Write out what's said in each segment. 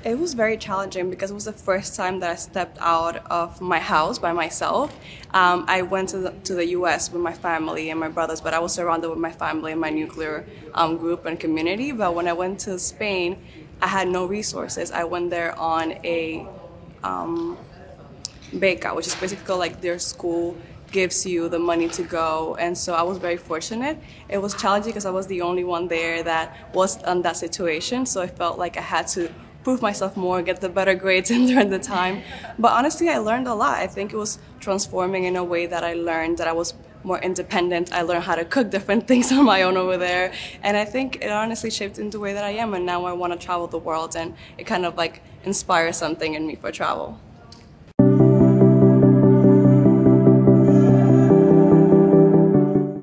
It was very challenging because it was the first time that I stepped out of my house by myself. I went to the US with my family and my brothers, but I was surrounded with my family and my nuclear group and community. But when I went to Spain, I had no resources. I went there on a beca, which is basically like their school gives you the money to go, and so I was very fortunate. It was challenging because I was the only one there that was in that situation, so I felt like I had to prove myself more, get the better grades during the time. But honestly, I learned a lot. I think it was transforming in a way that I learned that I was more independent. I learned how to cook different things on my own over there, and I think it honestly shaped into the way that I am, and now I want to travel the world, and it kind of like inspires something in me for travel.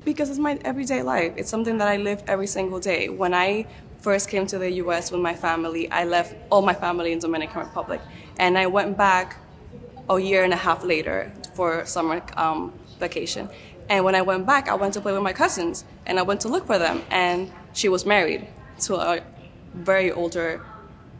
Because it's my everyday life. It's something that I live every single day. When I first came to the US with my family, I left all my family in Dominican Republic, and I went back a year and a half later for summer vacation. And when I went back, I went to play with my cousins, and I went to look for them, and she was married to a very older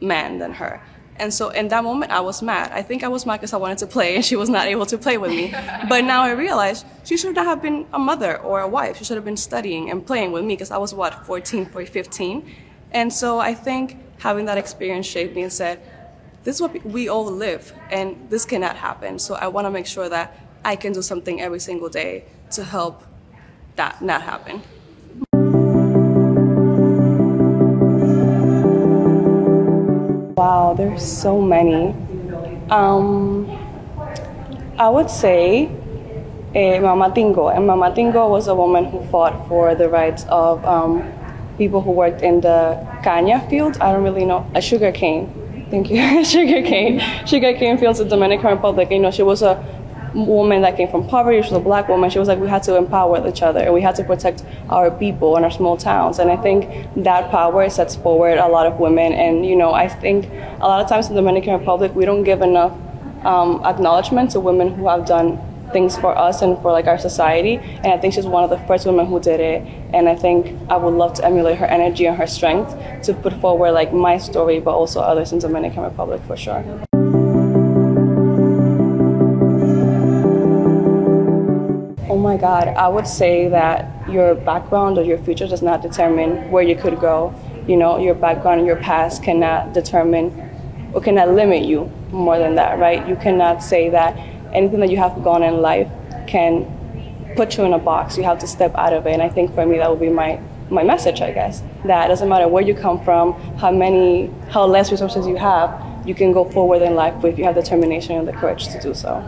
man than her. And so in that moment, I was mad. I think I was mad because I wanted to play and she was not able to play with me. But now I realize she should not have been a mother or a wife. She should have been studying and playing with me because I was, what, 14, 15? And so I think having that experience shaped me and said, this is what we all live and this cannot happen. So I want to make sure that I can do something every single day to help that not happen. Wow, there's so many. I would say Mama Tingo. And Mama Tingo was a woman who fought for the rights of people who worked in the caña field. I don't really know, sugar cane. Thank you, sugar cane fields in Dominican Republic. You know, she was a woman that came from poverty. She was a black woman. She was like, we had to empower each other and we had to protect our people in our small towns. And I think that power sets forward a lot of women. And you know, I think a lot of times in the Dominican Republic, we don't give enough acknowledgement to women who have done things for us and for like our society. And I think she's one of the first women who did it. And I think I would love to emulate her energy and her strength to put forward like my story, but also others in the Dominican Republic for sure. Oh my God, I would say that your background or your future does not determine where you could go. You know, your background and your past cannot determine or cannot limit you more than that, right? You cannot say that anything that you have gone in life can put you in a box. You have to step out of it. And I think for me, that would be my message, I guess. That it doesn't matter where you come from, how less resources you have, you can go forward in life if you have determination and the courage to do so.